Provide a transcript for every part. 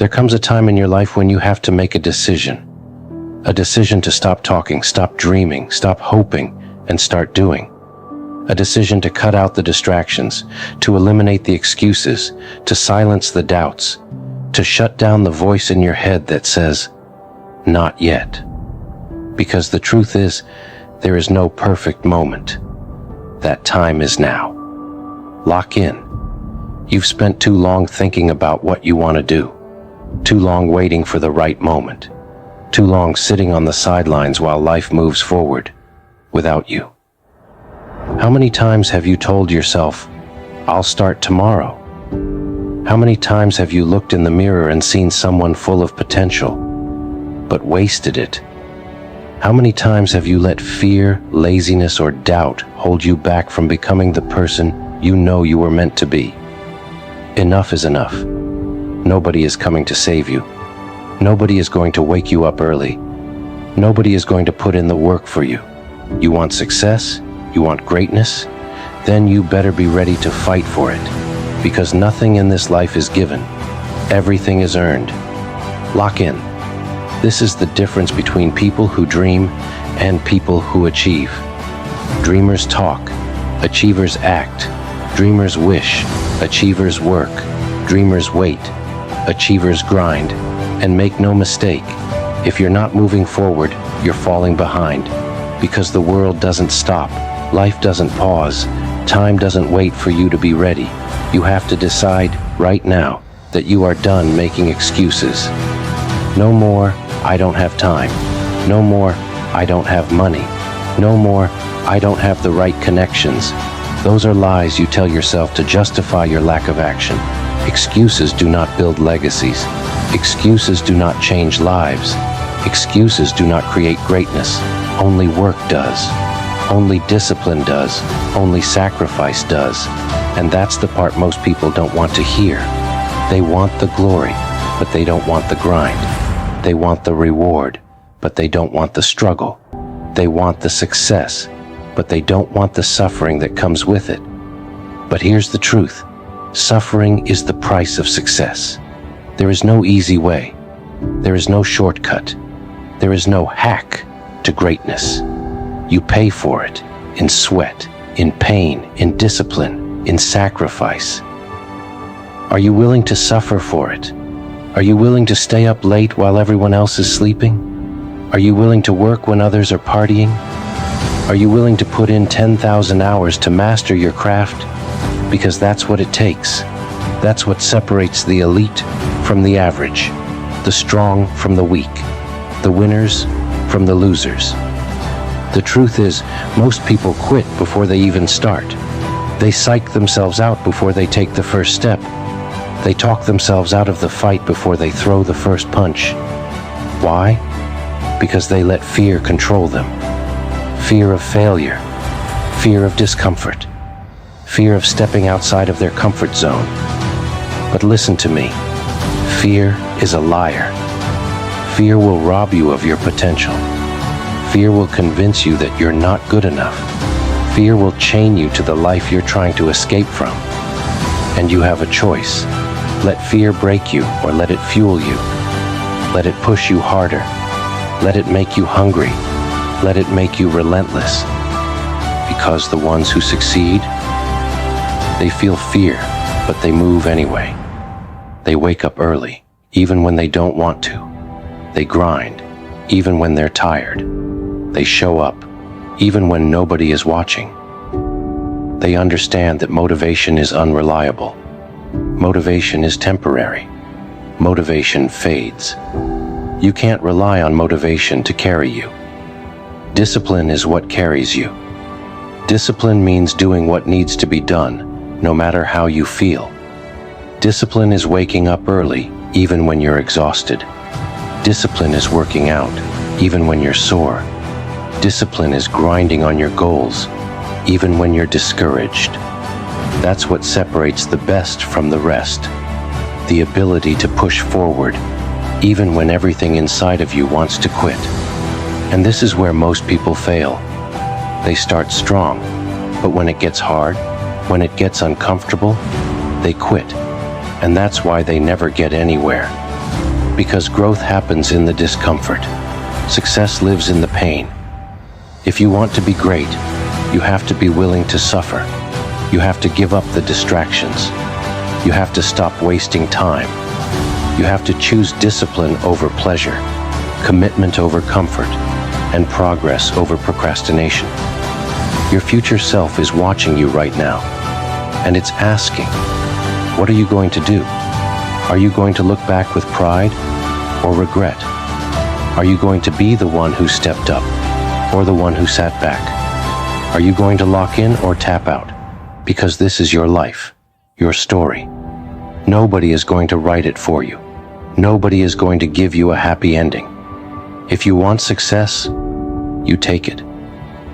There comes a time in your life when you have to make a decision. A decision to stop talking, stop dreaming, stop hoping, and start doing. A decision to cut out the distractions, to eliminate the excuses, to silence the doubts, to shut down the voice in your head that says, "Not yet." Because the truth is, there is no perfect moment. That time is now. Lock in. You've spent too long thinking about what you want to do. Too long waiting for the right moment. Too long sitting on the sidelines while life moves forward without you. How many times have you told yourself, "I'll start tomorrow"? How many times have you looked in the mirror and seen someone full of potential, but wasted it? How many times have you let fear, laziness, or doubt hold you back from becoming the person you know you were meant to be? Enough is enough. Nobody is coming to save you. Nobody is going to wake you up early. Nobody is going to put in the work for you. You want success? You want greatness? Then you better be ready to fight for it. Because nothing in this life is given. Everything is earned. Lock in. This is the difference between people who dream and people who achieve. Dreamers talk. Achievers act. Dreamers wish. Achievers work. Dreamers wait. Achievers grind. And make no mistake, if you're not moving forward, you're falling behind. Because the world doesn't stop, life doesn't pause, time doesn't wait for you to be ready. You have to decide right now that you are done making excuses. No more, "I don't have time." No more, "I don't have money." No more, "I don't have the right connections." Those are lies you tell yourself to justify your lack of action. Excuses do not build legacies. Excuses do not change lives. Excuses do not create greatness. Only work does. Only discipline does. Only sacrifice does. And that's the part most people don't want to hear. They want the glory, but they don't want the grind. They want the reward, but they don't want the struggle. They want the success, but they don't want the suffering that comes with it. But here's the truth. Suffering is the price of success. There is no easy way. There is no shortcut. There is no hack to greatness. You pay for it in sweat, in pain, in discipline, in sacrifice. Are you willing to suffer for it? Are you willing to stay up late while everyone else is sleeping? Are you willing to work when others are partying? Are you willing to put in 10,000 hours to master your craft? Because that's what it takes. That's what separates the elite from the average, the strong from the weak, the winners from the losers. The truth is, most people quit before they even start. They psych themselves out before they take the first step. They talk themselves out of the fight before they throw the first punch. Why? Because they let fear control them. Fear of failure, fear of discomfort, fear of stepping outside of their comfort zone. But listen to me, fear is a liar. Fear will rob you of your potential. Fear will convince you that you're not good enough. Fear will chain you to the life you're trying to escape from. And you have a choice. Let fear break you or let it fuel you. Let it push you harder. Let it make you hungry. Let it make you relentless. Because the ones who succeed, they feel fear, but they move anyway. They wake up early, even when they don't want to. They grind, even when they're tired. They show up, even when nobody is watching. They understand that motivation is unreliable. Motivation is temporary. Motivation fades. You can't rely on motivation to carry you. Discipline is what carries you. Discipline means doing what needs to be done, no matter how you feel. Discipline is waking up early, even when you're exhausted. Discipline is working out, even when you're sore. Discipline is grinding on your goals, even when you're discouraged. That's what separates the best from the rest. The ability to push forward, even when everything inside of you wants to quit. And this is where most people fail. They start strong, but when it gets hard, when it gets uncomfortable, they quit. And that's why they never get anywhere. Because growth happens in the discomfort. Success lives in the pain. If you want to be great, you have to be willing to suffer. You have to give up the distractions. You have to stop wasting time. You have to choose discipline over pleasure, commitment over comfort, and progress over procrastination. Your future self is watching you right now, and it's asking, what are you going to do? Are you going to look back with pride or regret? Are you going to be the one who stepped up or the one who sat back? Are you going to lock in or tap out? Because this is your life, your story. Nobody is going to write it for you. Nobody is going to give you a happy ending. If you want success, you take it.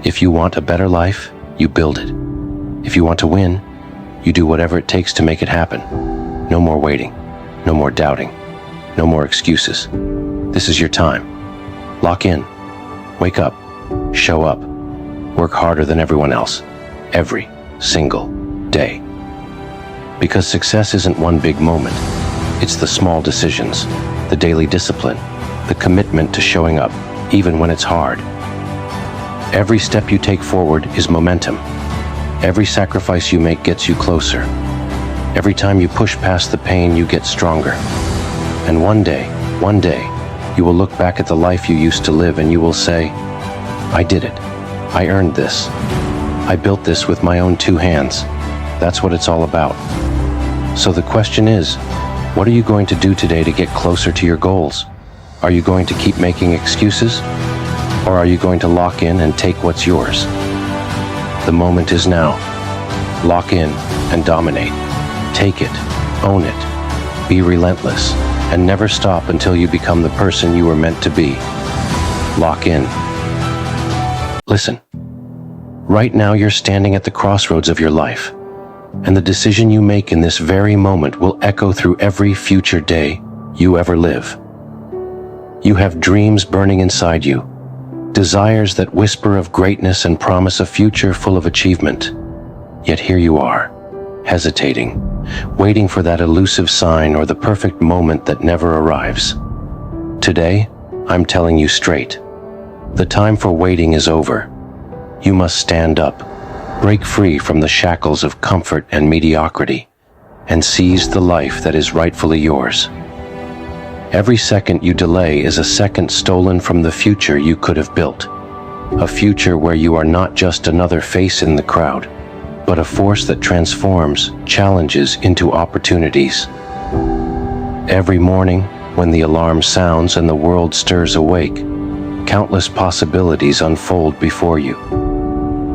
If you want a better life, you build it. If you want to win, you do whatever it takes to make it happen. No more waiting, no more doubting, no more excuses. This is your time. Lock in, wake up, show up, work harder than everyone else, every single day. Because success isn't one big moment. It's the small decisions, the daily discipline, the commitment to showing up, even when it's hard. Every step you take forward is momentum. Every sacrifice you make gets you closer. Every time you push past the pain, you get stronger. And one day, you will look back at the life you used to live and you will say, I did it. I earned this. I built this with my own two hands. That's what it's all about. So the question is, what are you going to do today to get closer to your goals? Are you going to keep making excuses? Or are you going to lock in and take what's yours? The moment is now. Lock in and dominate. Take it, own it, be relentless, and never stop until you become the person you were meant to be. Lock in. Listen, right now you're standing at the crossroads of your life, and the decision you make in this very moment will echo through every future day you ever live. You have dreams burning inside you, desires that whisper of greatness and promise a future full of achievement. Yet here you are, hesitating, waiting for that elusive sign or the perfect moment that never arrives. Today, I'm telling you straight. The time for waiting is over. You must stand up, break free from the shackles of comfort and mediocrity, and seize the life that is rightfully yours. Every second you delay is a second stolen from the future you could have built. A future where you are not just another face in the crowd, but a force that transforms challenges into opportunities. Every morning, when the alarm sounds and the world stirs awake, countless possibilities unfold before you.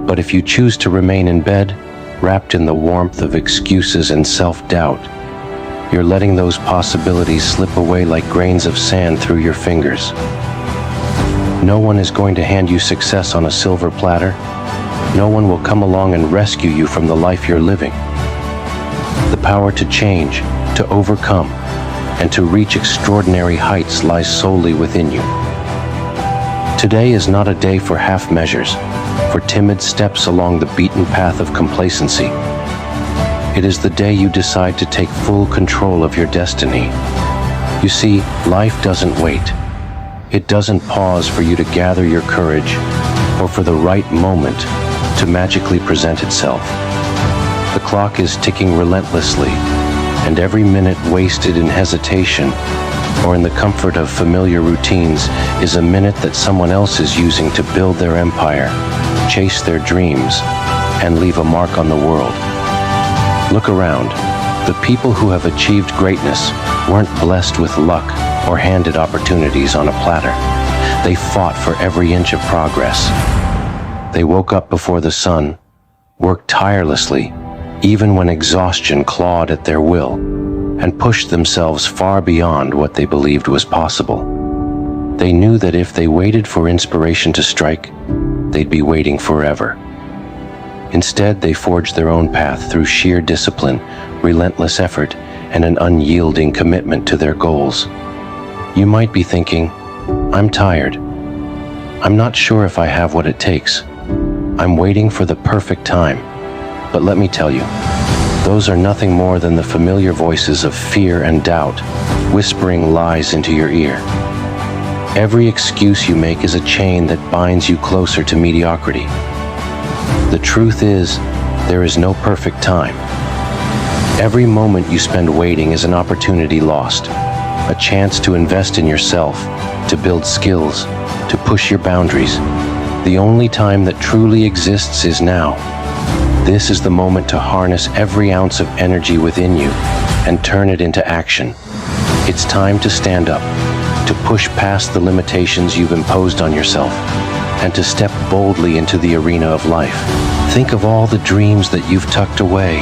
But if you choose to remain in bed, wrapped in the warmth of excuses and self-doubt, you're letting those possibilities slip away like grains of sand through your fingers. No one is going to hand you success on a silver platter. No one will come along and rescue you from the life you're living. The power to change, to overcome, and to reach extraordinary heights lies solely within you. Today is not a day for half measures, for timid steps along the beaten path of complacency. It is the day you decide to take full control of your destiny. You see, life doesn't wait. It doesn't pause for you to gather your courage or for the right moment to magically present itself. The clock is ticking relentlessly, and every minute wasted in hesitation or in the comfort of familiar routines is a minute that someone else is using to build their empire, chase their dreams, and leave a mark on the world. Look around. The people who have achieved greatness weren't blessed with luck or handed opportunities on a platter. They fought for every inch of progress. They woke up before the sun, worked tirelessly, even when exhaustion clawed at their will, and pushed themselves far beyond what they believed was possible. They knew that if they waited for inspiration to strike, they'd be waiting forever. Instead, they forged their own path through sheer discipline, relentless effort, and an unyielding commitment to their goals. You might be thinking, I'm tired. I'm not sure if I have what it takes. I'm waiting for the perfect time. But let me tell you, those are nothing more than the familiar voices of fear and doubt, whispering lies into your ear. Every excuse you make is a chain that binds you closer to mediocrity. The truth is, there is no perfect time. Every moment you spend waiting is an opportunity lost, a chance to invest in yourself, to build skills, to push your boundaries. The only time that truly exists is now. This is the moment to harness every ounce of energy within you and turn it into action. It's time to stand up, to push past the limitations you've imposed on yourself, and to step boldly into the arena of life. Think of all the dreams that you've tucked away,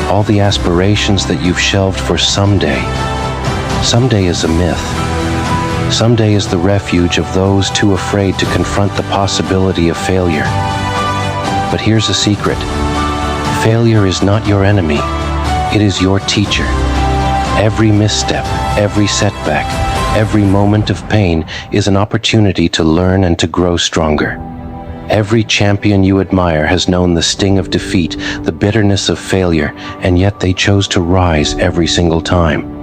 all the aspirations that you've shelved for someday. Someday is a myth. Someday is the refuge of those too afraid to confront the possibility of failure. But here's a secret. Failure is not your enemy. It is your teacher. Every misstep, every setback, every moment of pain is an opportunity to learn and to grow stronger. Every champion you admire has known the sting of defeat, the bitterness of failure, and yet they chose to rise every single time.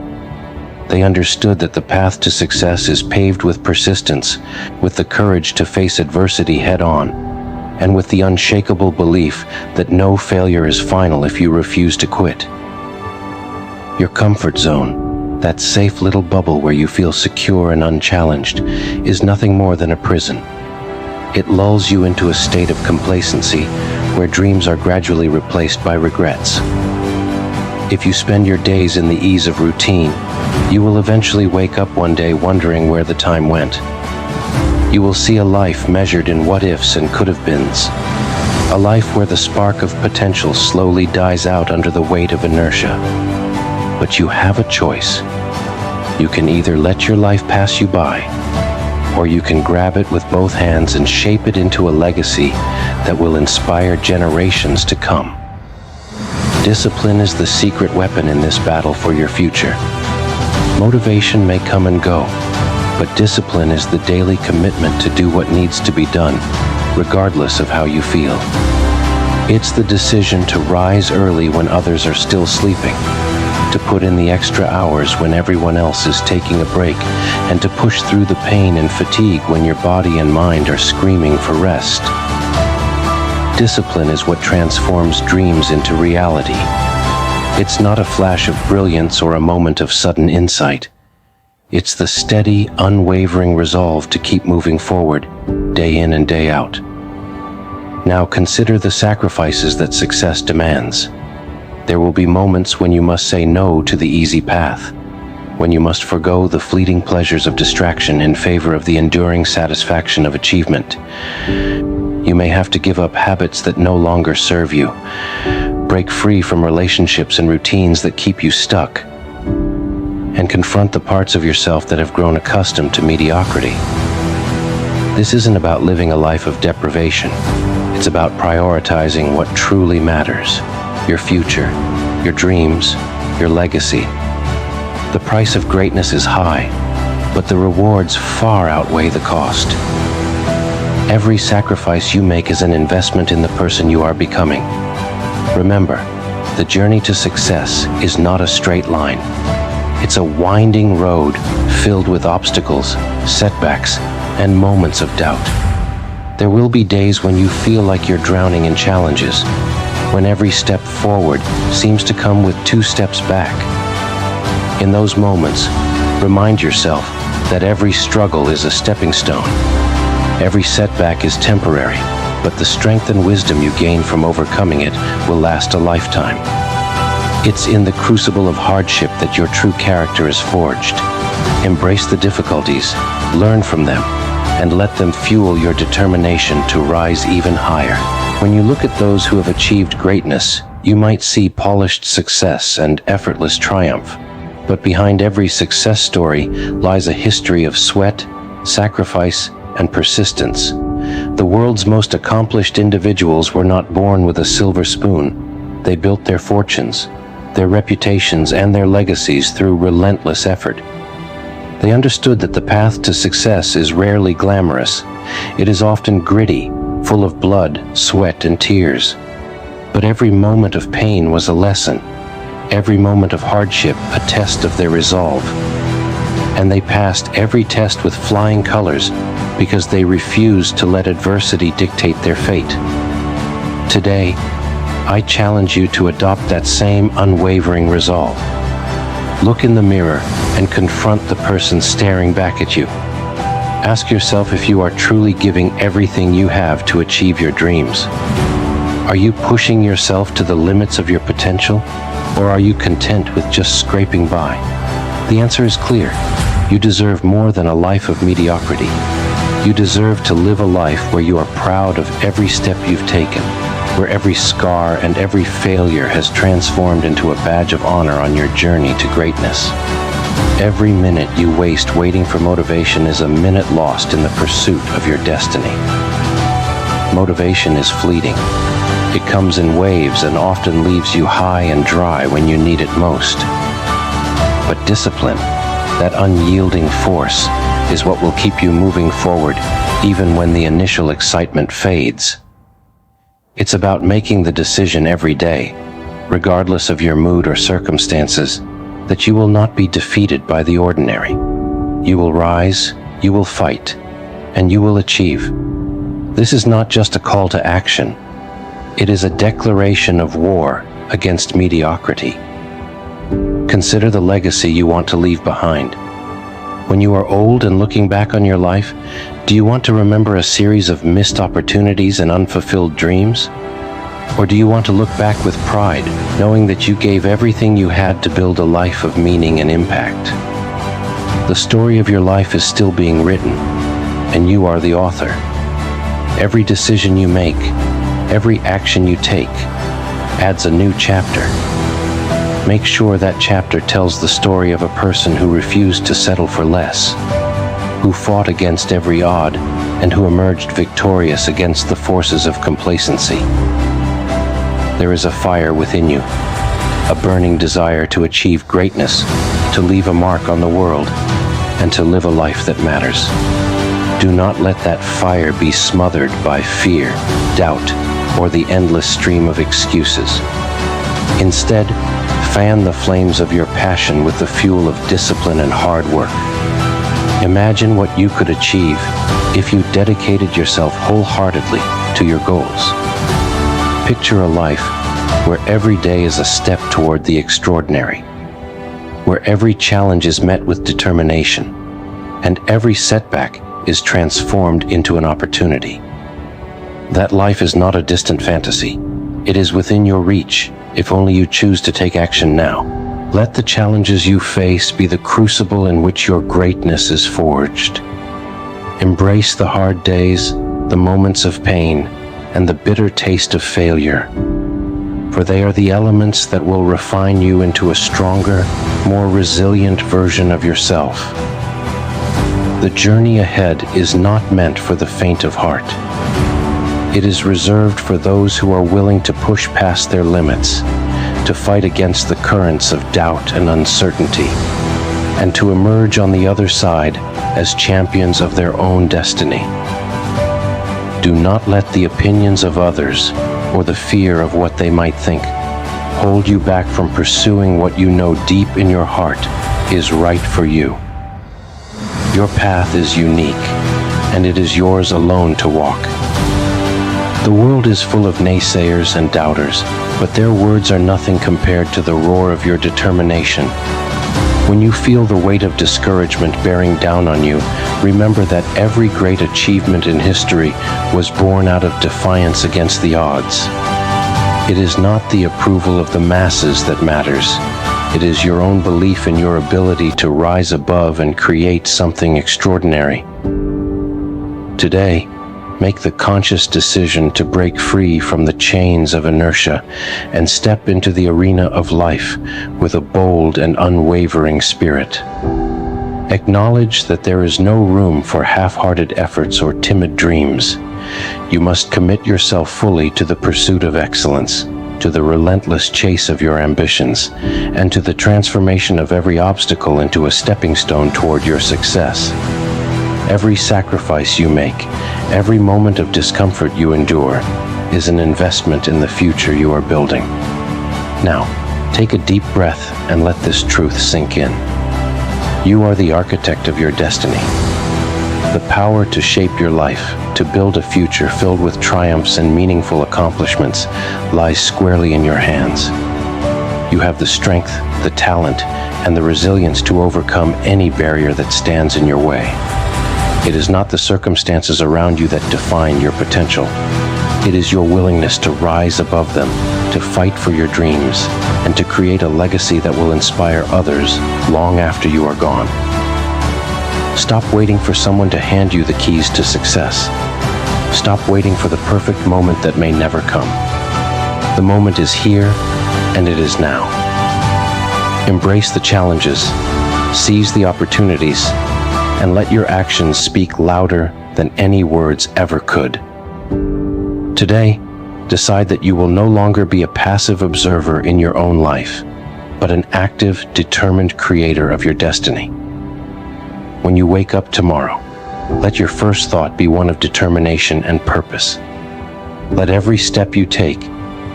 They understood that the path to success is paved with persistence, with the courage to face adversity head-on, and with the unshakable belief that no failure is final if you refuse to quit. Your comfort zone, that safe little bubble where you feel secure and unchallenged, is nothing more than a prison. It lulls you into a state of complacency where dreams are gradually replaced by regrets. If you spend your days in the ease of routine, you will eventually wake up one day wondering where the time went. You will see a life measured in what-ifs and could-have-beens. A life where the spark of potential slowly dies out under the weight of inertia. But you have a choice. You can either let your life pass you by, or you can grab it with both hands and shape it into a legacy that will inspire generations to come. Discipline is the secret weapon in this battle for your future. Motivation may come and go, but discipline is the daily commitment to do what needs to be done, regardless of how you feel. It's the decision to rise early when others are still sleeping, to put in the extra hours when everyone else is taking a break, and to push through the pain and fatigue when your body and mind are screaming for rest. Discipline is what transforms dreams into reality. It's not a flash of brilliance or a moment of sudden insight. It's the steady, unwavering resolve to keep moving forward, day in and day out. Now consider the sacrifices that success demands. There will be moments when you must say no to the easy path, when you must forgo the fleeting pleasures of distraction in favor of the enduring satisfaction of achievement. You may have to give up habits that no longer serve you, break free from relationships and routines that keep you stuck, and confront the parts of yourself that have grown accustomed to mediocrity. This isn't about living a life of deprivation. It's about prioritizing what truly matters: your future, your dreams, your legacy. The price of greatness is high, but the rewards far outweigh the cost. Every sacrifice you make is an investment in the person you are becoming. Remember, the journey to success is not a straight line. It's a winding road filled with obstacles, setbacks, and moments of doubt. There will be days when you feel like you're drowning in challenges, when every step forward seems to come with 2 steps back. In those moments, remind yourself that every struggle is a stepping stone. Every setback is temporary, but the strength and wisdom you gain from overcoming it will last a lifetime. It's in the crucible of hardship that your true character is forged. Embrace the difficulties, learn from them, and let them fuel your determination to rise even higher. When you look at those who have achieved greatness, you might see polished success and effortless triumph. But behind every success story lies a history of sweat, sacrifice, and persistence. The world's most accomplished individuals were not born with a silver spoon. They built their fortunes, their reputations, and their legacies through relentless effort. They understood that the path to success is rarely glamorous. It is often gritty, full of blood, sweat, and tears. But every moment of pain was a lesson. Every moment of hardship a test of their resolve. and they passed every test with flying colors because they refused to let adversity dictate their fate. Today, I challenge you to adopt that same unwavering resolve. Look in the mirror and confront the person staring back at you. Ask yourself if you are truly giving everything you have to achieve your dreams. Are you pushing yourself to the limits of your potential, or are you content with just scraping by? The answer is clear. You deserve more than a life of mediocrity. You deserve to live a life where you are proud of every step you've taken, where every scar and every failure has transformed into a badge of honor on your journey to greatness. Every minute you waste waiting for motivation is a minute lost in the pursuit of your destiny. Motivation is fleeting. It comes in waves and often leaves you high and dry when you need it most. But discipline, that unyielding force, is what will keep you moving forward even when the initial excitement fades. It's about making the decision every day, regardless of your mood or circumstances, that you will not be defeated by the ordinary. You will rise, you will fight, and you will achieve. This is not just a call to action. It is a declaration of war against mediocrity. Consider the legacy you want to leave behind. When you are old and looking back on your life, do you want to remember a series of missed opportunities and unfulfilled dreams? Or do you want to look back with pride, knowing that you gave everything you had to build a life of meaning and impact? The story of your life is still being written, and you are the author. Every decision you make, every action you take, adds a new chapter. Make sure that chapter tells the story of a person who refused to settle for less, who fought against every odd, and who emerged victorious against the forces of complacency. There is a fire within you, a burning desire to achieve greatness, to leave a mark on the world, and to live a life that matters. Do not let that fire be smothered by fear, doubt, or the endless stream of excuses. Instead, fan the flames of your passion with the fuel of discipline and hard work. Imagine what you could achieve if you dedicated yourself wholeheartedly to your goals. Picture a life where every day is a step toward the extraordinary, where every challenge is met with determination, and every setback is transformed into an opportunity. That life is not a distant fantasy. It is within your reach, if only you choose to take action now. Let the challenges you face be the crucible in which your greatness is forged. Embrace the hard days, the moments of pain, and the bitter taste of failure, for they are the elements that will refine you into a stronger, more resilient version of yourself. The journey ahead is not meant for the faint of heart. It is reserved for those who are willing to push past their limits, to fight against the currents of doubt and uncertainty, and to emerge on the other side as champions of their own destiny. Do not let the opinions of others or the fear of what they might think hold you back from pursuing what you know deep in your heart is right for you. Your path is unique, and it is yours alone to walk. The world is full of naysayers and doubters, but their words are nothing compared to the roar of your determination. When you feel the weight of discouragement bearing down on you, remember that every great achievement in history was born out of defiance against the odds. It is not the approval of the masses that matters. It is your own belief in your ability to rise above and create something extraordinary. Today, make the conscious decision to break free from the chains of inertia and step into the arena of life with a bold and unwavering spirit. Acknowledge that there is no room for half-hearted efforts or timid dreams. You must commit yourself fully to the pursuit of excellence, to the relentless chase of your ambitions, and to the transformation of every obstacle into a stepping stone toward your success. Every sacrifice you make, every moment of discomfort you endure, is an investment in the future you are building. Now, take a deep breath and let this truth sink in. You are the architect of your destiny. The power to shape your life, to build a future filled with triumphs and meaningful accomplishments, lies squarely in your hands. You have the strength, the talent, and the resilience to overcome any barrier that stands in your way. It is not the circumstances around you that define your potential. It is your willingness to rise above them, to fight for your dreams, and to create a legacy that will inspire others long after you are gone. Stop waiting for someone to hand you the keys to success. Stop waiting for the perfect moment that may never come. The moment is here, and it is now. Embrace the challenges, seize the opportunities, and let your actions speak louder than any words ever could. Today, decide that you will no longer be a passive observer in your own life, but an active, determined creator of your destiny. When you wake up tomorrow, let your first thought be one of determination and purpose. Let every step you take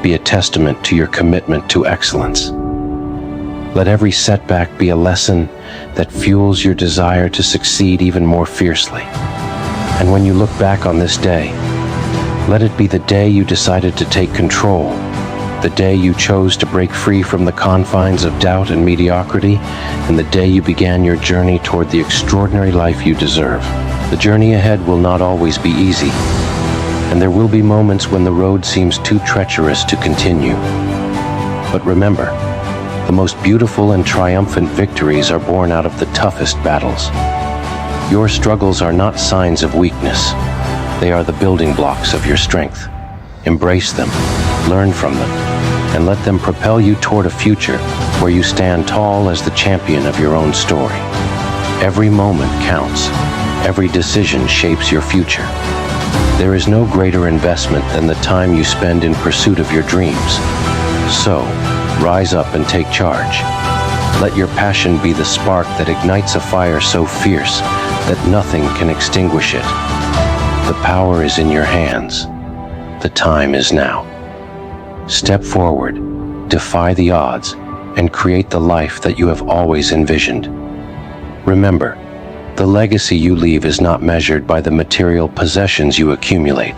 be a testament to your commitment to excellence. Let every setback be a lesson that fuels your desire to succeed even more fiercely. And when you look back on this day, let it be the day you decided to take control, the day you chose to break free from the confines of doubt and mediocrity, and the day you began your journey toward the extraordinary life you deserve. The journey ahead will not always be easy, and there will be moments when the road seems too treacherous to continue. But remember, the most beautiful and triumphant victories are born out of the toughest battles. Your struggles are not signs of weakness. They are the building blocks of your strength. Embrace them, learn from them, and let them propel you toward a future where you stand tall as the champion of your own story. Every moment counts. Every decision shapes your future. There is no greater investment than the time you spend in pursuit of your dreams. So, rise up and take charge. Let your passion be the spark that ignites a fire so fierce that nothing can extinguish it. The power is in your hands. The time is now. Step forward, defy the odds, and create the life that you have always envisioned. Remember, the legacy you leave is not measured by the material possessions you accumulate,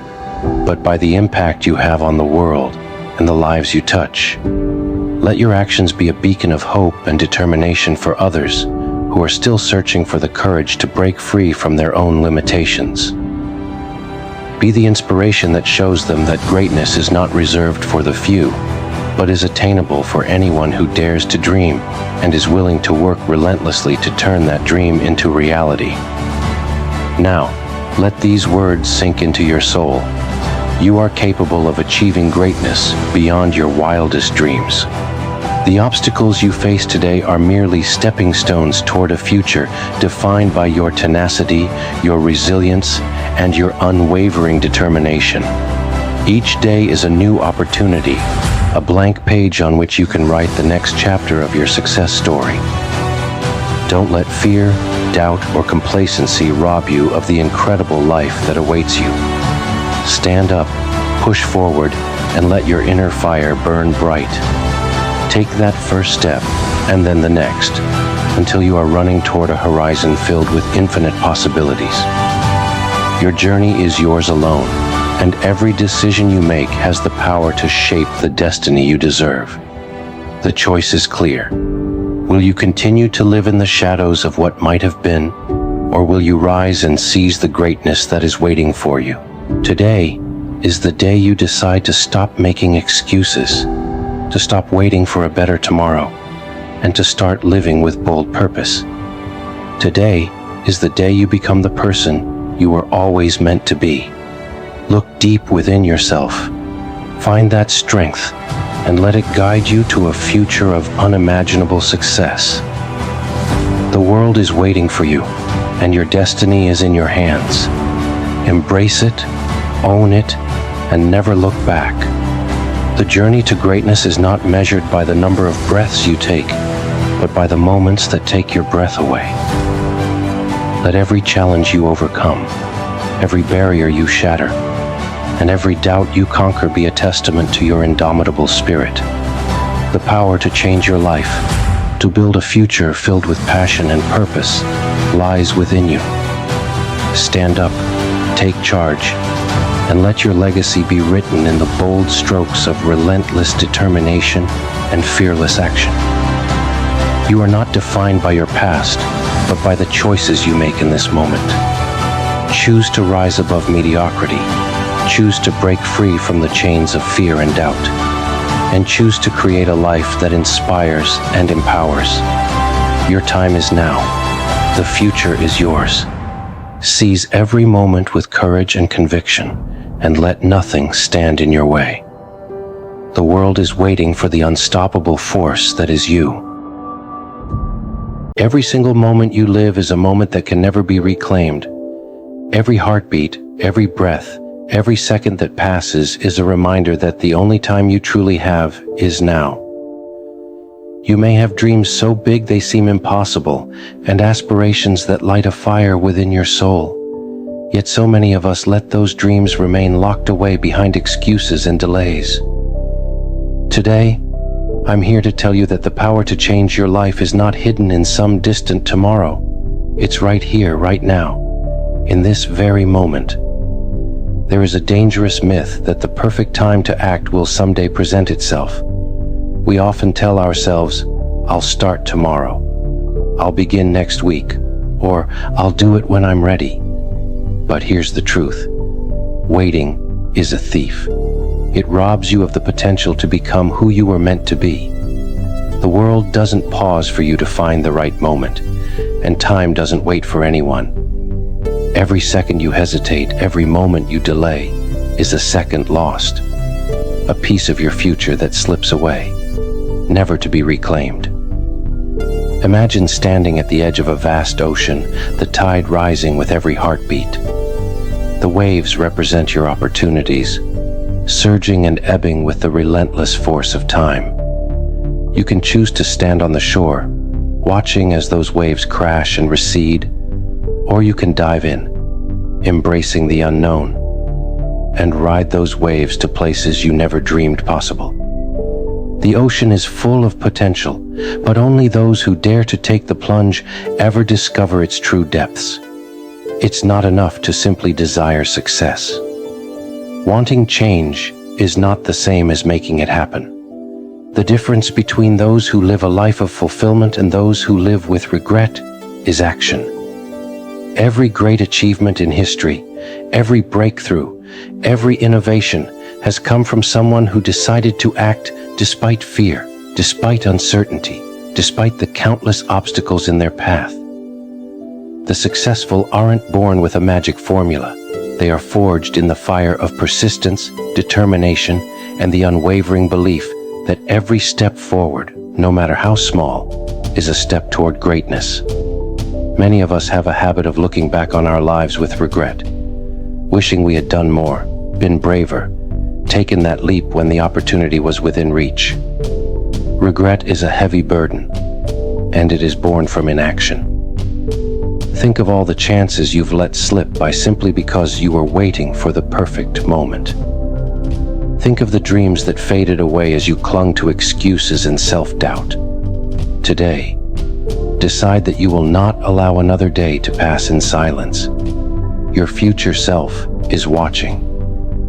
but by the impact you have on the world and the lives you touch. Let your actions be a beacon of hope and determination for others who are still searching for the courage to break free from their own limitations. Be the inspiration that shows them that greatness is not reserved for the few, but is attainable for anyone who dares to dream and is willing to work relentlessly to turn that dream into reality. Now, let these words sink into your soul. You are capable of achieving greatness beyond your wildest dreams. The obstacles you face today are merely stepping stones toward a future defined by your tenacity, your resilience, and your unwavering determination. Each day is a new opportunity, a blank page on which you can write the next chapter of your success story. Don't let fear, doubt, or complacency rob you of the incredible life that awaits you. Stand up, push forward, and let your inner fire burn bright. Take that first step, and then the next, until you are running toward a horizon filled with infinite possibilities. Your journey is yours alone, and every decision you make has the power to shape the destiny you deserve. The choice is clear. Will you continue to live in the shadows of what might have been, or will you rise and seize the greatness that is waiting for you? Today is the day you decide to stop making excuses, to stop waiting for a better tomorrow, and to start living with bold purpose. Today is the day you become the person you were always meant to be. Look deep within yourself, find that strength, and let it guide you to a future of unimaginable success. The world is waiting for you, and your destiny is in your hands. Embrace it, own it, and never look back. The journey to greatness is not measured by the number of breaths you take, but by the moments that take your breath away. Let every challenge you overcome, every barrier you shatter, and every doubt you conquer be a testament to your indomitable spirit. The power to change your life, to build a future filled with passion and purpose lies within you. Stand up, take charge, and let your legacy be written in the bold strokes of relentless determination and fearless action. You are not defined by your past, but by the choices you make in this moment. Choose to rise above mediocrity. Choose to break free from the chains of fear and doubt. And choose to create a life that inspires and empowers. Your time is now. The future is yours. Seize every moment with courage and conviction, and let nothing stand in your way. The world is waiting for the unstoppable force that is you. Every single moment you live is a moment that can never be reclaimed. Every heartbeat, every breath, every second that passes is a reminder that the only time you truly have is now. You may have dreams so big they seem impossible, and aspirations that light a fire within your soul. Yet so many of us let those dreams remain locked away behind excuses and delays. Today, I'm here to tell you that the power to change your life is not hidden in some distant tomorrow. It's right here, right now, in this very moment. There is a dangerous myth that the perfect time to act will someday present itself. We often tell ourselves, I'll start tomorrow, I'll begin next week, or I'll do it when I'm ready. But here's the truth. Waiting is a thief. It robs you of the potential to become who you were meant to be. The world doesn't pause for you to find the right moment, and time doesn't wait for anyone. Every second you hesitate, every moment you delay, is a second lost. A piece of your future that slips away, never to be reclaimed. Imagine standing at the edge of a vast ocean, the tide rising with every heartbeat. The waves represent your opportunities, surging and ebbing with the relentless force of time. You can choose to stand on the shore, watching as those waves crash and recede, or you can dive in, embracing the unknown, and ride those waves to places you never dreamed possible. The ocean is full of potential, but only those who dare to take the plunge ever discover its true depths. It's not enough to simply desire success. Wanting change is not the same as making it happen. The difference between those who live a life of fulfillment and those who live with regret is action. Every great achievement in history, every breakthrough, every innovation has come from someone who decided to act despite fear, despite uncertainty, despite the countless obstacles in their path. The successful aren't born with a magic formula. They are forged in the fire of persistence, determination, and the unwavering belief that every step forward, no matter how small, is a step toward greatness. Many of us have a habit of looking back on our lives with regret, wishing we had done more, been braver, taken that leap when the opportunity was within reach. Regret is a heavy burden, and it is born from inaction. Think of all the chances you've let slip by simply because you were waiting for the perfect moment. Think of the dreams that faded away as you clung to excuses and self-doubt. Today, decide that you will not allow another day to pass in silence. Your future self is watching,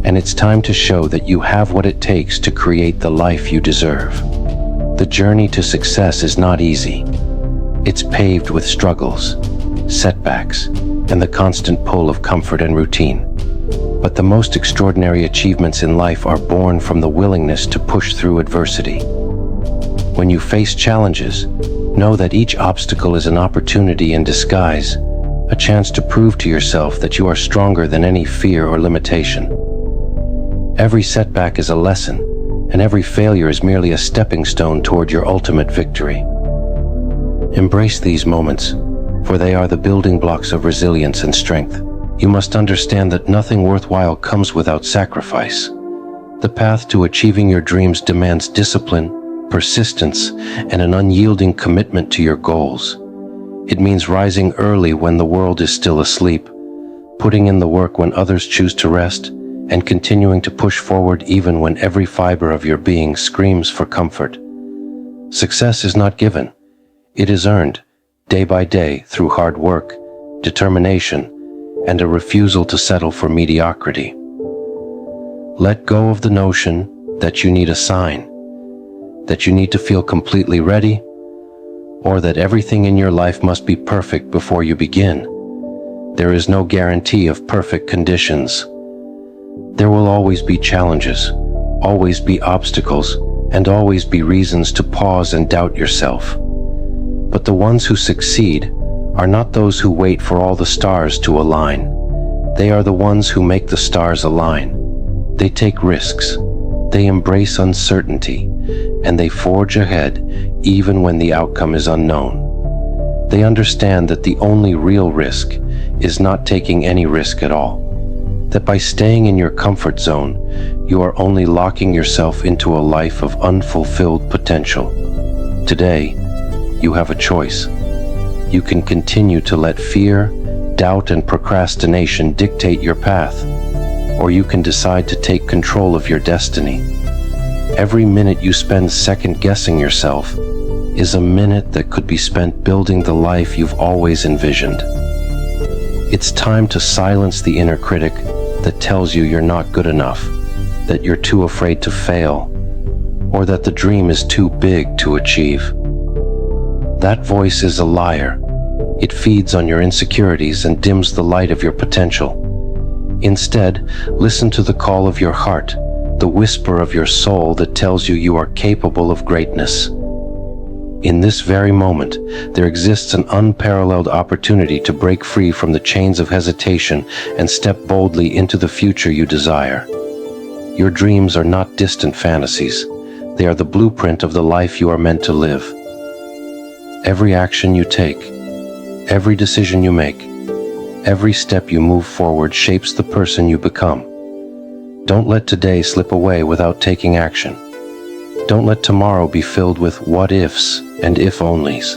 and it's time to show that you have what it takes to create the life you deserve. The journey to success is not easy. It's paved with struggles, setbacks, and the constant pull of comfort and routine. But the most extraordinary achievements in life are born from the willingness to push through adversity. When you face challenges, know that each obstacle is an opportunity in disguise, a chance to prove to yourself that you are stronger than any fear or limitation. Every setback is a lesson, and every failure is merely a stepping stone toward your ultimate victory. Embrace these moments, for they are the building blocks of resilience and strength. You must understand that nothing worthwhile comes without sacrifice. The path to achieving your dreams demands discipline, persistence, and an unyielding commitment to your goals. It means rising early when the world is still asleep, putting in the work when others choose to rest, and continuing to push forward even when every fiber of your being screams for comfort. Success is not given, It is earned, day by day, through hard work, determination, and a refusal to settle for mediocrity. Let go of the notion that you need a sign, that you need to feel completely ready, or that everything in your life must be perfect before you begin. There is no guarantee of perfect conditions. There will always be challenges, always be obstacles, and always be reasons to pause and doubt yourself. But the ones who succeed are not those who wait for all the stars to align. They are the ones who make the stars align. They take risks, they embrace uncertainty, and they forge ahead even when the outcome is unknown. They understand that the only real risk is not taking any risk at all. That by staying in your comfort zone, you are only locking yourself into a life of unfulfilled potential. Today, you have a choice. You can continue to let fear, doubt, and procrastination dictate your path, or you can decide to take control of your destiny. Every minute you spend second-guessing yourself is a minute that could be spent building the life you've always envisioned. It's time to silence the inner critic that tells you you're not good enough, that you're too afraid to fail, or that the dream is too big to achieve. That voice is a liar. It feeds on your insecurities and dims the light of your potential. Instead, listen to the call of your heart, the whisper of your soul that tells you you are capable of greatness. In this very moment, there exists an unparalleled opportunity to break free from the chains of hesitation and step boldly into the future you desire. Your dreams are not distant fantasies. They are the blueprint of the life you are meant to live. Every action you take, every decision you make, every step you move forward shapes the person you become. Don't let today slip away without taking action. Don't let tomorrow be filled with what-ifs and if-onlys.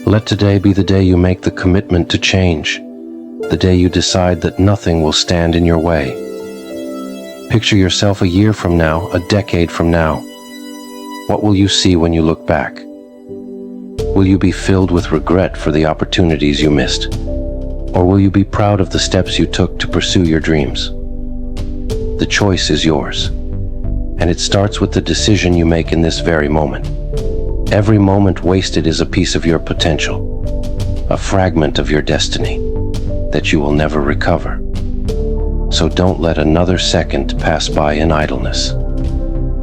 Let today be the day you make the commitment to change, the day you decide that nothing will stand in your way. Picture yourself a year from now, a decade from now. What will you see when you look back? Will you be filled with regret for the opportunities you missed? Or will you be proud of the steps you took to pursue your dreams? The choice is yours, and it starts with the decision you make in this very moment. Every moment wasted is a piece of your potential, a fragment of your destiny that you will never recover. So don't let another second pass by in idleness.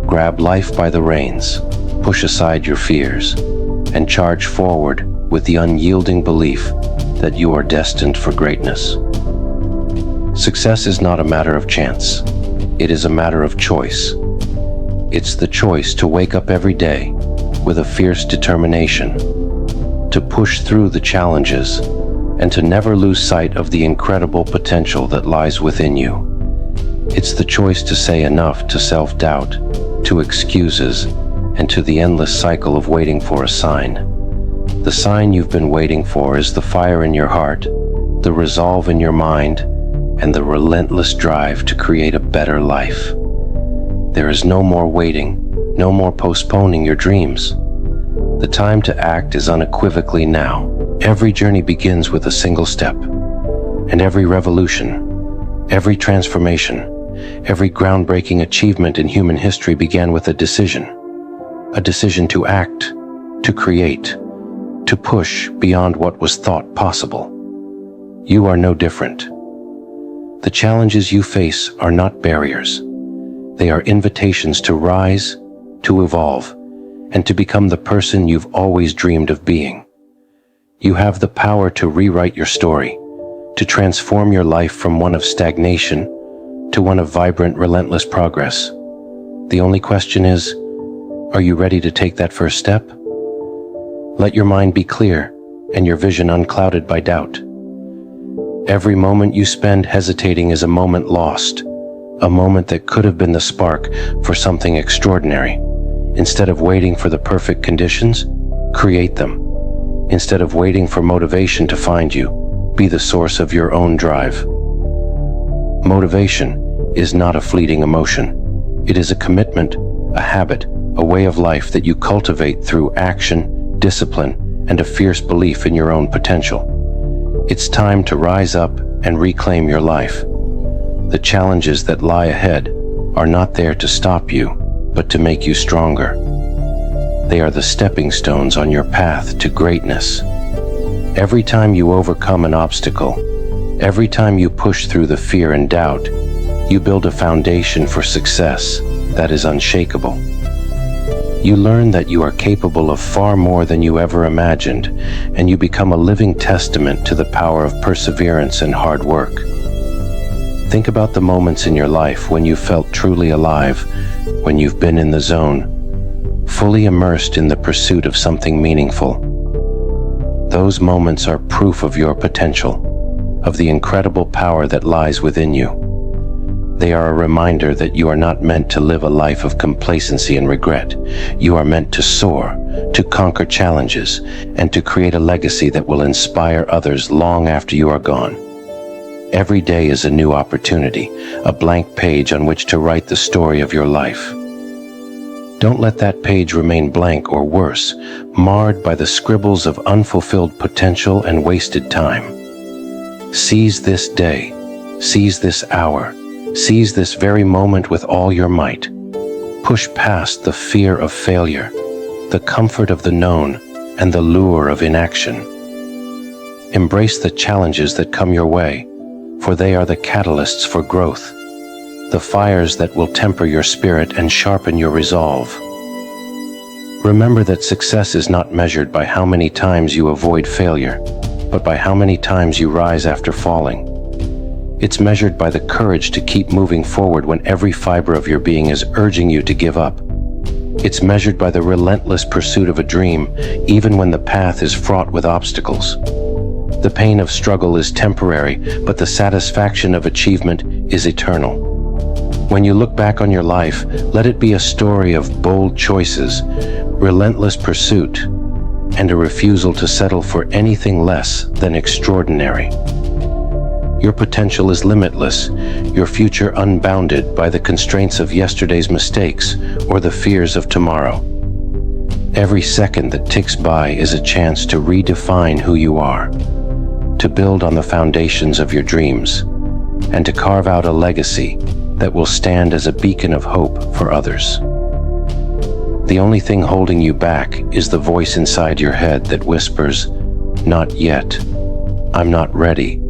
Grab life by the reins, push aside your fears, and charge forward with the unyielding belief that you are destined for greatness. Success is not a matter of chance. It is a matter of choice. It's the choice to wake up every day with a fierce determination, to push through the challenges, and to never lose sight of the incredible potential that lies within you. It's the choice to say enough to self-doubt, to excuses, and to the endless cycle of waiting for a sign. The sign you've been waiting for is the fire in your heart, the resolve in your mind, and the relentless drive to create a better life. There is no more waiting, no more postponing your dreams. The time to act is unequivocally now. Every journey begins with a single step, and every revolution, every transformation, every groundbreaking achievement in human history began with a decision to act, to create, to push beyond what was thought possible. You are no different. The challenges you face are not barriers. They are invitations to rise, to evolve, and to become the person you've always dreamed of being. You have the power to rewrite your story, to transform your life from one of stagnation to one of vibrant, relentless progress. The only question is, are you ready to take that first step? Let your mind be clear and your vision unclouded by doubt. Every moment you spend hesitating is a moment lost, a moment that could have been the spark for something extraordinary. Instead of waiting for the perfect conditions, create them. Instead of waiting for motivation to find you, be the source of your own drive. Motivation is not a fleeting emotion. It is a commitment, a habit, a way of life that you cultivate through action, discipline, and a fierce belief in your own potential. It's time to rise up and reclaim your life. The challenges that lie ahead are not there to stop you, but to make you stronger. They are the stepping stones on your path to greatness. Every time you overcome an obstacle, every time you push through the fear and doubt, you build a foundation for success that is unshakable. You learn that you are capable of far more than you ever imagined, and you become a living testament to the power of perseverance and hard work. Think about the moments in your life when you felt truly alive, when you've been in the zone, fully immersed in the pursuit of something meaningful. Those moments are proof of your potential, of the incredible power that lies within you. They are a reminder that you are not meant to live a life of complacency and regret. You are meant to soar, to conquer challenges, and to create a legacy that will inspire others long after you are gone. Every day is a new opportunity, a blank page on which to write the story of your life. Don't let that page remain blank or worse, marred by the scribbles of unfulfilled potential and wasted time. Seize this day, seize this hour, seize this very moment with all your might. Push past the fear of failure, the comfort of the known, and the lure of inaction. Embrace the challenges that come your way, for they are the catalysts for growth, the fires that will temper your spirit and sharpen your resolve. Remember that success is not measured by how many times you avoid failure, but by how many times you rise after falling. It's measured by the courage to keep moving forward when every fiber of your being is urging you to give up. It's measured by the relentless pursuit of a dream, even when the path is fraught with obstacles. The pain of struggle is temporary, but the satisfaction of achievement is eternal. When you look back on your life, let it be a story of bold choices, relentless pursuit, and a refusal to settle for anything less than extraordinary. Your potential is limitless, your future unbounded by the constraints of yesterday's mistakes or the fears of tomorrow. Every second that ticks by is a chance to redefine who you are, to build on the foundations of your dreams, and to carve out a legacy that will stand as a beacon of hope for others. The only thing holding you back is the voice inside your head that whispers, "Not yet," "I'm not ready,"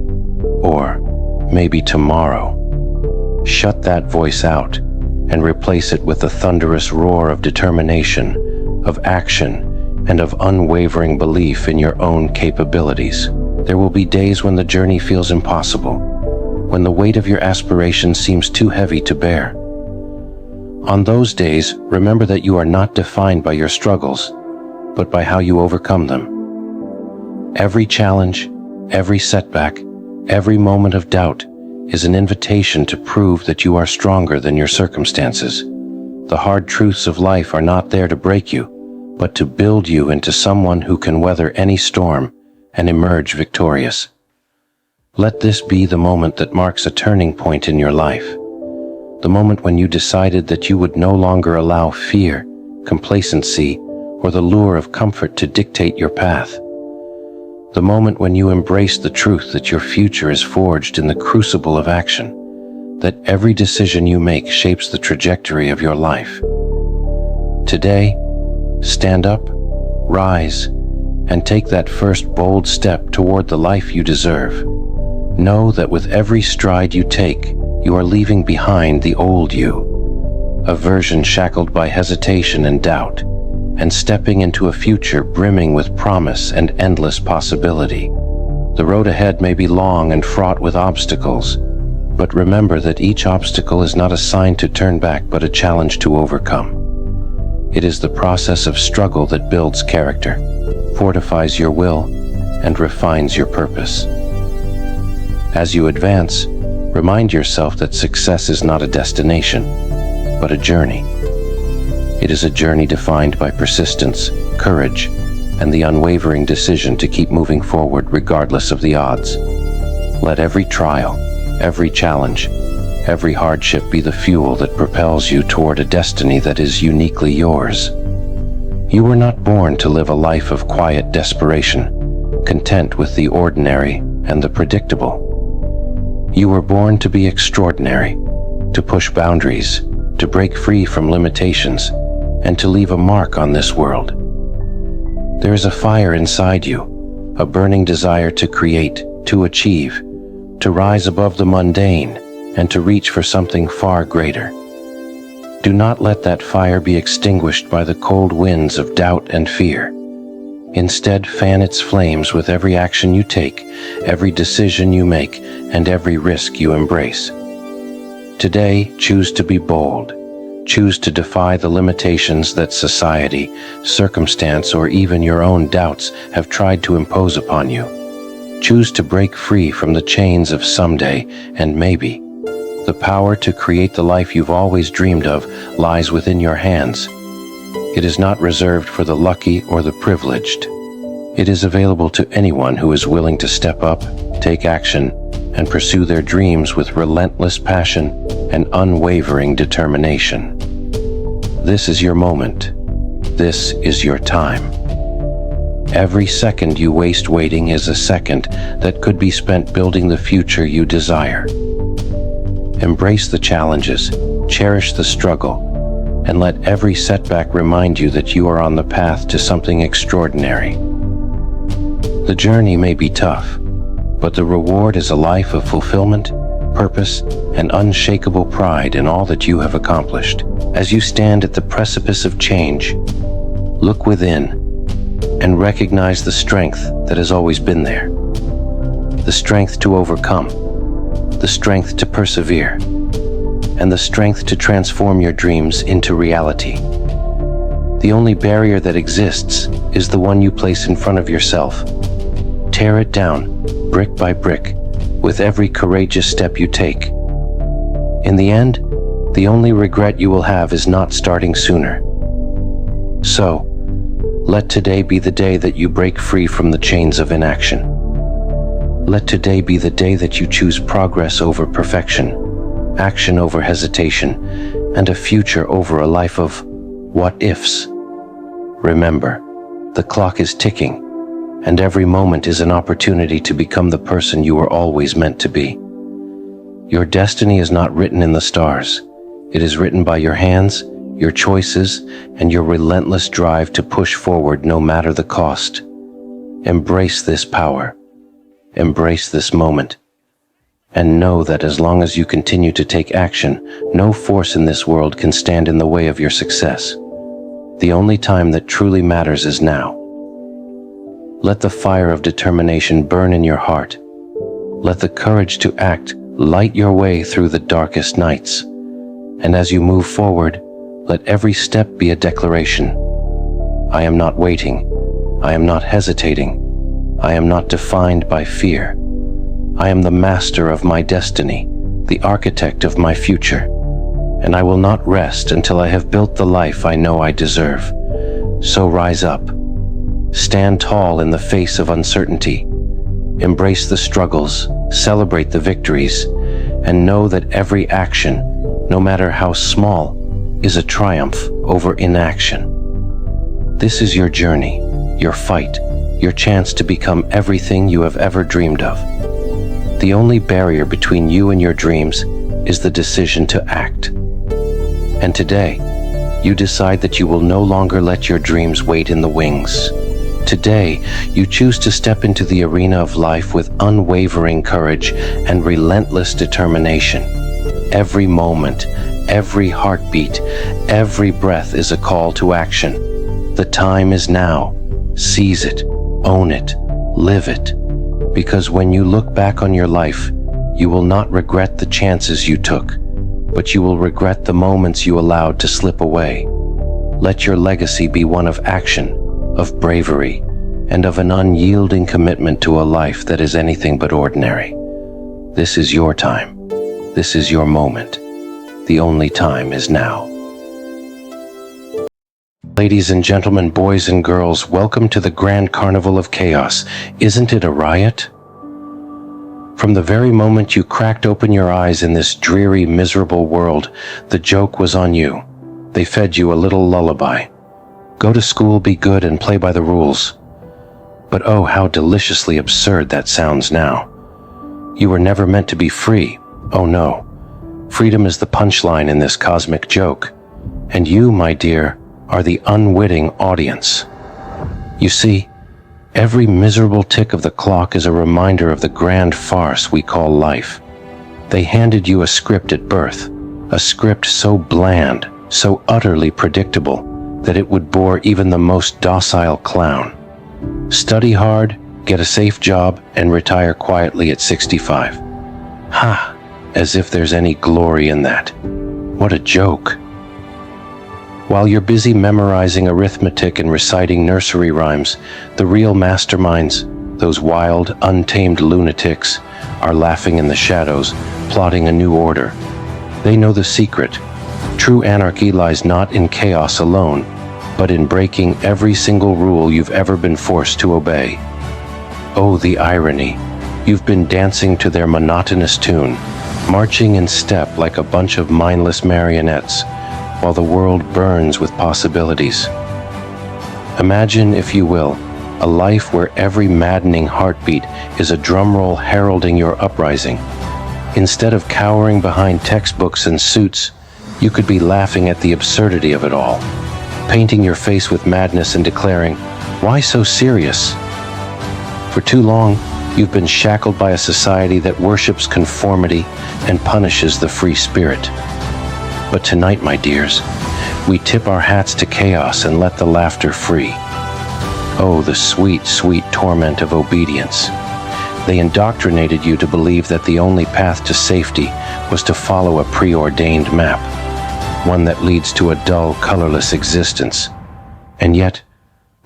or "maybe tomorrow." Shut that voice out and replace it with the thunderous roar of determination, of action, and of unwavering belief in your own capabilities. There will be days when the journey feels impossible, when the weight of your aspirations seems too heavy to bear. On those days, remember that you are not defined by your struggles, but by how you overcome them. Every challenge, every setback, every moment of doubt is an invitation to prove that you are stronger than your circumstances. The hard truths of life are not there to break you, but to build you into someone who can weather any storm and emerge victorious. Let this be the moment that marks a turning point in your life. The moment when you decided that you would no longer allow fear, complacency, or the lure of comfort to dictate your path. The moment when you embrace the truth that your future is forged in the crucible of action, that every decision you make shapes the trajectory of your life. Today, stand up, rise, and take that first bold step toward the life you deserve. Know that with every stride you take, you are leaving behind the old you, a version shackled by hesitation and doubt, and stepping into a future brimming with promise and endless possibility. The road ahead may be long and fraught with obstacles, but remember that each obstacle is not a sign to turn back but a challenge to overcome. It is the process of struggle that builds character, fortifies your will, and refines your purpose. As you advance, remind yourself that success is not a destination, but a journey. It is a journey defined by persistence, courage, and the unwavering decision to keep moving forward regardless of the odds. Let every trial, every challenge, every hardship be the fuel that propels you toward a destiny that is uniquely yours. You were not born to live a life of quiet desperation, content with the ordinary and the predictable. You were born to be extraordinary, to push boundaries, to break free from limitations, and to leave a mark on this world. There is a fire inside you, a burning desire to create, to achieve, to rise above the mundane, and to reach for something far greater. Do not let that fire be extinguished by the cold winds of doubt and fear. Instead, fan its flames with every action you take, every decision you make, and every risk you embrace. Today, choose to be bold. Choose to defy the limitations that society, circumstance, or even your own doubts have tried to impose upon you. Choose to break free from the chains of someday and maybe. The power to create the life you've always dreamed of lies within your hands. It is not reserved for the lucky or the privileged. It is available to anyone who is willing to step up, take action, and pursue their dreams with relentless passion and unwavering determination. This is your moment. This is your time. Every second you waste waiting is a second that could be spent building the future you desire. Embrace the challenges, cherish the struggle, and let every setback remind you that you are on the path to something extraordinary. The journey may be tough, but the reward is a life of fulfillment, purpose, and unshakable pride in all that you have accomplished. As you stand at the precipice of change, look within and recognize the strength that has always been there. The strength to overcome, the strength to persevere, and the strength to transform your dreams into reality. The only barrier that exists is the one you place in front of yourself. Tear it down, brick by brick, with every courageous step you take. In the end, the only regret you will have is not starting sooner. So, let today be the day that you break free from the chains of inaction. Let today be the day that you choose progress over perfection, action over hesitation, and a future over a life of what-ifs. Remember, the clock is ticking, and every moment is an opportunity to become the person you were always meant to be. Your destiny is not written in the stars. It is written by your hands, your choices, and your relentless drive to push forward no matter the cost. Embrace this power. Embrace this moment. And know that as long as you continue to take action, no force in this world can stand in the way of your success. The only time that truly matters is now. Let the fire of determination burn in your heart. Let the courage to act light your way through the darkest nights. And as you move forward, let every step be a declaration. I am not waiting. I am not hesitating. I am not defined by fear. I am the master of my destiny, the architect of my future, and I will not rest until I have built the life I know I deserve. So rise up. Stand tall in the face of uncertainty. Embrace the struggles, celebrate the victories, and know that every action, no matter how small, is a triumph over inaction. This is your journey, your fight, your chance to become everything you have ever dreamed of. The only barrier between you and your dreams is the decision to act. And today, you decide that you will no longer let your dreams wait in the wings. Today, you choose to step into the arena of life with unwavering courage and relentless determination. Every moment, every heartbeat, every breath is a call to action. The time is now. Seize it, own it, live it. Because when you look back on your life, you will not regret the chances you took, but you will regret the moments you allowed to slip away. Let your legacy be one of action, of bravery, and of an unyielding commitment to a life that is anything but ordinary. This is your time. This is your moment. The only time is now. Ladies and gentlemen, boys and girls, welcome to the Grand Carnival of Chaos. Isn't it a riot? From the very moment you cracked open your eyes in this dreary, miserable world, the joke was on you. They fed you a little lullaby. Go to school, be good, and play by the rules. But oh, how deliciously absurd that sounds now. You were never meant to be free. Oh no. Freedom is the punchline in this cosmic joke. And you, my dear, are the unwitting audience. You see, every miserable tick of the clock is a reminder of the grand farce we call life. They handed you a script at birth, a script so bland, so utterly predictable, that it would bore even the most docile clown. Study hard, get a safe job, and retire quietly at 65. Ha! As if there's any glory in that. What a joke. While you're busy memorizing arithmetic and reciting nursery rhymes, the real masterminds, those wild, untamed lunatics, are laughing in the shadows, plotting a new order. They know the secret. True anarchy lies not in chaos alone, but in breaking every single rule you've ever been forced to obey. Oh, the irony. You've been dancing to their monotonous tune, marching in step like a bunch of mindless marionettes, while the world burns with possibilities. Imagine, if you will, a life where every maddening heartbeat is a drumroll heralding your uprising. Instead of cowering behind textbooks and suits, you could be laughing at the absurdity of it all, painting your face with madness and declaring, "Why so serious?" For too long, you've been shackled by a society that worships conformity and punishes the free spirit. But tonight, my dears, we tip our hats to chaos and let the laughter free. Oh, the sweet, sweet torment of obedience. They indoctrinated you to believe that the only path to safety was to follow a preordained map, one that leads to a dull, colorless existence. And yet,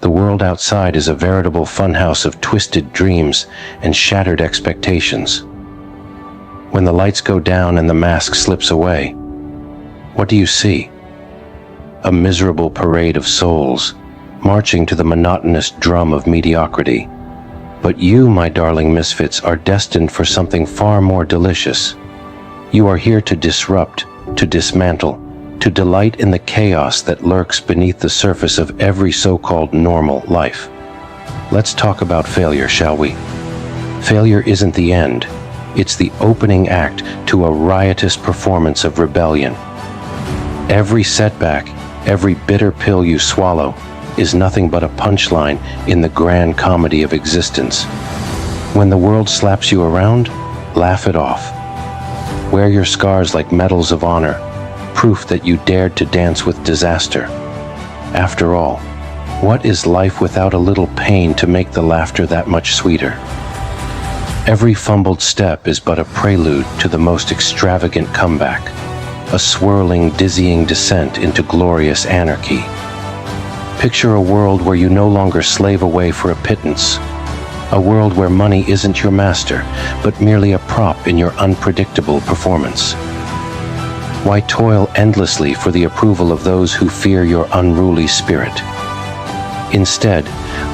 the world outside is a veritable funhouse of twisted dreams and shattered expectations. When the lights go down and the mask slips away, what do you see? A miserable parade of souls, marching to the monotonous drum of mediocrity. But you, my darling misfits, are destined for something far more delicious. You are here to disrupt, to dismantle, to delight in the chaos that lurks beneath the surface of every so-called normal life. Let's talk about failure, shall we? Failure isn't the end. It's the opening act to a riotous performance of rebellion. Every setback, every bitter pill you swallow, is nothing but a punchline in the grand comedy of existence. When the world slaps you around, laugh it off. Wear your scars like medals of honor, proof that you dared to dance with disaster. After all, what is life without a little pain to make the laughter that much sweeter? Every fumbled step is but a prelude to the most extravagant comeback, a swirling, dizzying descent into glorious anarchy. Picture a world where you no longer slave away for a pittance, a world where money isn't your master, but merely a prop in your unpredictable performance. Why toil endlessly for the approval of those who fear your unruly spirit? Instead,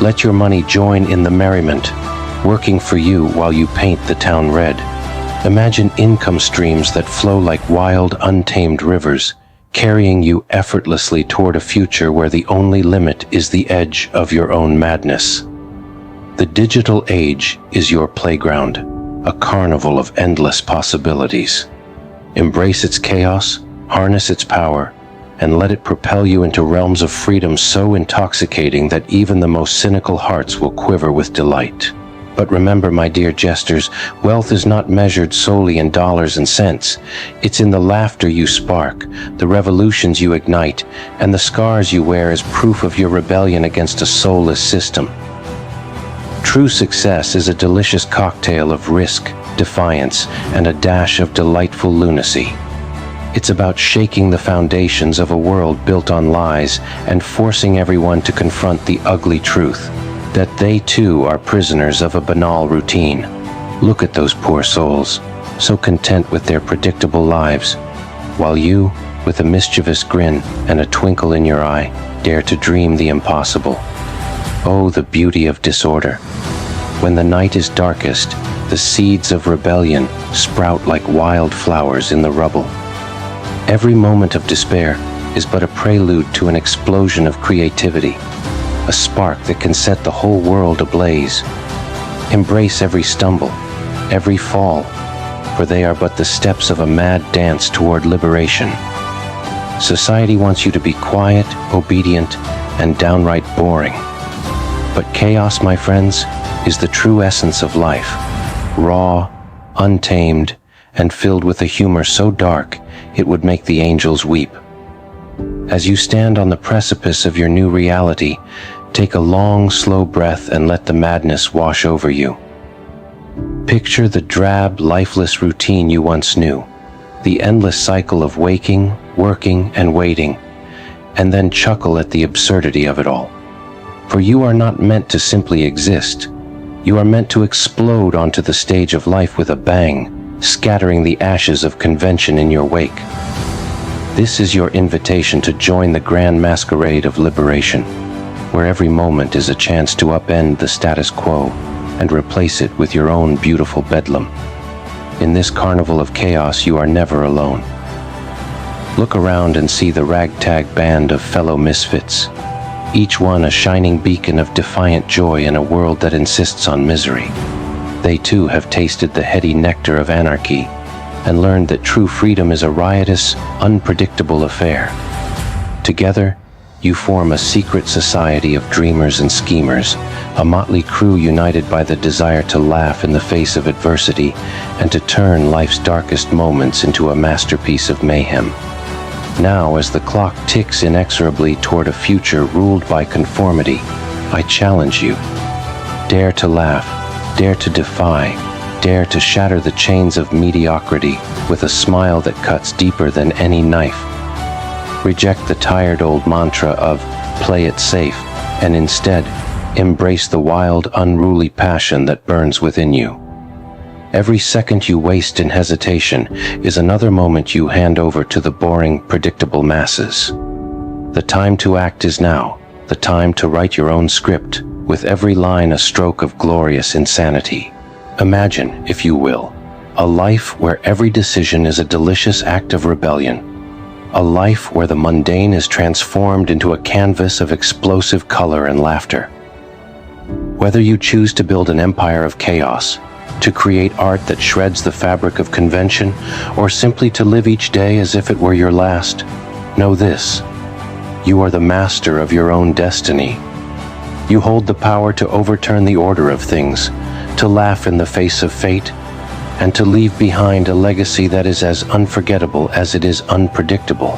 let your money join in the merriment, working for you while you paint the town red. Imagine income streams that flow like wild, untamed rivers, carrying you effortlessly toward a future where the only limit is the edge of your own madness. The digital age is your playground, a carnival of endless possibilities. Embrace its chaos, harness its power, and let it propel you into realms of freedom so intoxicating that even the most cynical hearts will quiver with delight. But remember, my dear jesters, wealth is not measured solely in dollars and cents. It's in the laughter you spark, the revolutions you ignite, and the scars you wear as proof of your rebellion against a soulless system. True success is a delicious cocktail of risk, defiance, and a dash of delightful lunacy. It's about shaking the foundations of a world built on lies and forcing everyone to confront the ugly truth that they too are prisoners of a banal routine. Look at those poor souls, so content with their predictable lives, while you, with a mischievous grin and a twinkle in your eye, dare to dream the impossible. Oh, the beauty of disorder. When the night is darkest, the seeds of rebellion sprout like wild flowers in the rubble. Every moment of despair, is but a prelude to an explosion of creativity, a spark that can set the whole world ablaze. Embrace every stumble, every fall, for they are but the steps of a mad dance toward liberation. Society wants you to be quiet, obedient, and downright boring. But chaos, my friends, is the true essence of life, raw, untamed, and filled with a humor so dark it would make the angels weep. As you stand on the precipice of your new reality, take a long, slow breath and let the madness wash over you. Picture the drab, lifeless routine you once knew, the endless cycle of waking, working, and waiting, and then chuckle at the absurdity of it all. For you are not meant to simply exist. You are meant to explode onto the stage of life with a bang, scattering the ashes of convention in your wake. This is your invitation to join the grand masquerade of liberation, where every moment is a chance to upend the status quo and replace it with your own beautiful bedlam. In this carnival of chaos, you are never alone. Look around and see the ragtag band of fellow misfits, each one a shining beacon of defiant joy in a world that insists on misery. They too have tasted the heady nectar of anarchy and learned that true freedom is a riotous, unpredictable affair. Together, you form a secret society of dreamers and schemers, a motley crew united by the desire to laugh in the face of adversity and to turn life's darkest moments into a masterpiece of mayhem. Now, as the clock ticks inexorably toward a future ruled by conformity, I challenge you. Dare to laugh, dare to defy, dare to shatter the chains of mediocrity with a smile that cuts deeper than any knife. Reject the tired old mantra of play it safe and instead embrace the wild, unruly passion that burns within you. Every second you waste in hesitation is another moment you hand over to the boring, predictable masses. The time to act is now, the time to write your own script, with every line a stroke of glorious insanity. Imagine, if you will, a life where every decision is a delicious act of rebellion, a life where the mundane is transformed into a canvas of explosive color and laughter. Whether you choose to build an empire of chaos, to create art that shreds the fabric of convention, or simply to live each day as if it were your last, know this: you are the master of your own destiny. You hold the power to overturn the order of things, to laugh in the face of fate, and to leave behind a legacy that is as unforgettable as it is unpredictable.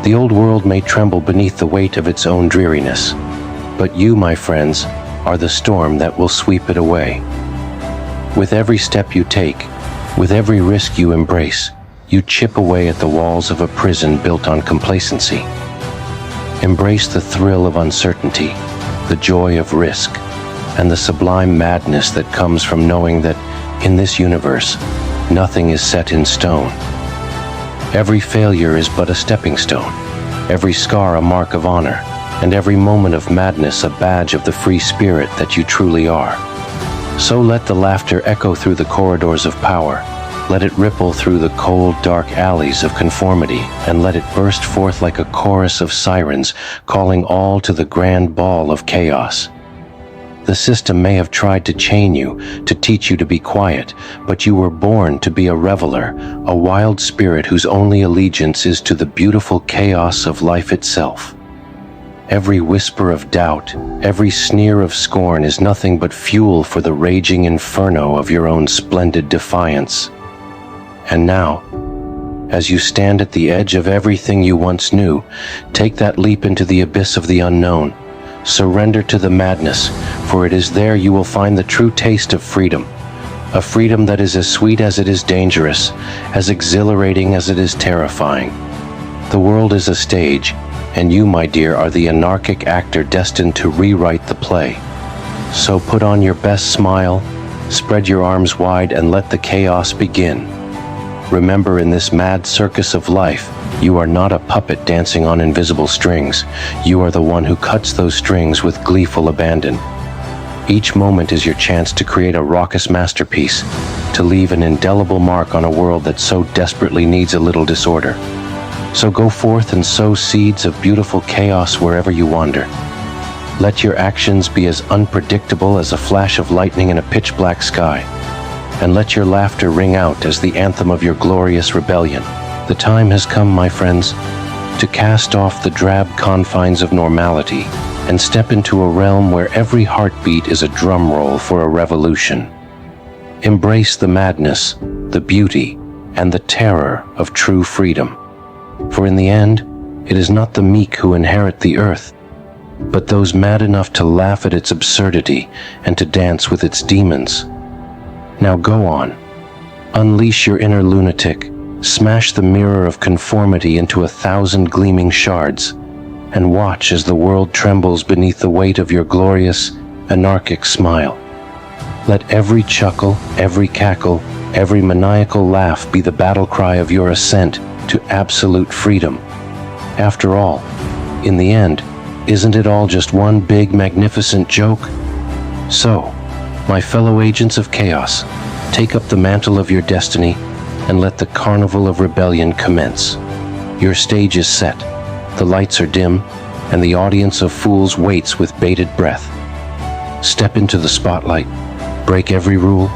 The old world may tremble beneath the weight of its own dreariness, but you, my friends, are the storm that will sweep it away. With every step you take, with every risk you embrace, you chip away at the walls of a prison built on complacency. Embrace the thrill of uncertainty, the joy of risk, and the sublime madness that comes from knowing that, in this universe, nothing is set in stone. Every failure is but a stepping stone, every scar a mark of honor, and every moment of madness a badge of the free spirit that you truly are. So let the laughter echo through the corridors of power, let it ripple through the cold, dark alleys of conformity, and let it burst forth like a chorus of sirens calling all to the grand ball of chaos. The system may have tried to chain you, to teach you to be quiet, but you were born to be a reveler, a wild spirit whose only allegiance is to the beautiful chaos of life itself. Every whisper of doubt, every sneer of scorn is nothing but fuel for the raging inferno of your own splendid defiance. And now, as you stand at the edge of everything you once knew, take that leap into the abyss of the unknown. Surrender to the madness, for it is there you will find the true taste of freedom. A freedom that is as sweet as it is dangerous, as exhilarating as it is terrifying. The world is a stage, and you, my dear, are the anarchic actor destined to rewrite the play. So put on your best smile, spread your arms wide, and let the chaos begin. Remember, in this mad circus of life, you are not a puppet dancing on invisible strings. You are the one who cuts those strings with gleeful abandon. Each moment is your chance to create a raucous masterpiece, to leave an indelible mark on a world that so desperately needs a little disorder. So go forth and sow seeds of beautiful chaos wherever you wander. Let your actions be as unpredictable as a flash of lightning in a pitch-black sky, and let your laughter ring out as the anthem of your glorious rebellion. The time has come, my friends, to cast off the drab confines of normality and step into a realm where every heartbeat is a drum roll for a revolution. Embrace the madness, the beauty, and the terror of true freedom. For in the end, it is not the meek who inherit the earth, but those mad enough to laugh at its absurdity and to dance with its demons. Now go on. Unleash your inner lunatic, smash the mirror of conformity into 1,000 gleaming shards, and watch as the world trembles beneath the weight of your glorious, anarchic smile. Let every chuckle, every cackle, every maniacal laugh be the battle cry of your ascent to absolute freedom. After all, in the end, isn't it all just one big, magnificent joke? So, my fellow agents of chaos, take up the mantle of your destiny and let the carnival of rebellion commence. Your stage is set, the lights are dim, and the audience of fools waits with bated breath. Step into the spotlight, break every rule,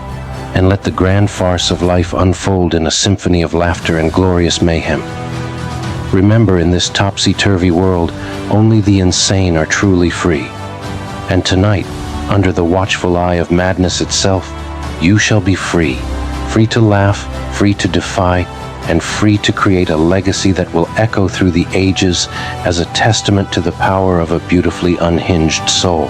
and let the grand farce of life unfold in a symphony of laughter and glorious mayhem. Remember, in this topsy-turvy world, only the insane are truly free. And tonight, under the watchful eye of madness itself, you shall be free. Free to laugh, free to defy, and free to create a legacy that will echo through the ages as a testament to the power of a beautifully unhinged soul.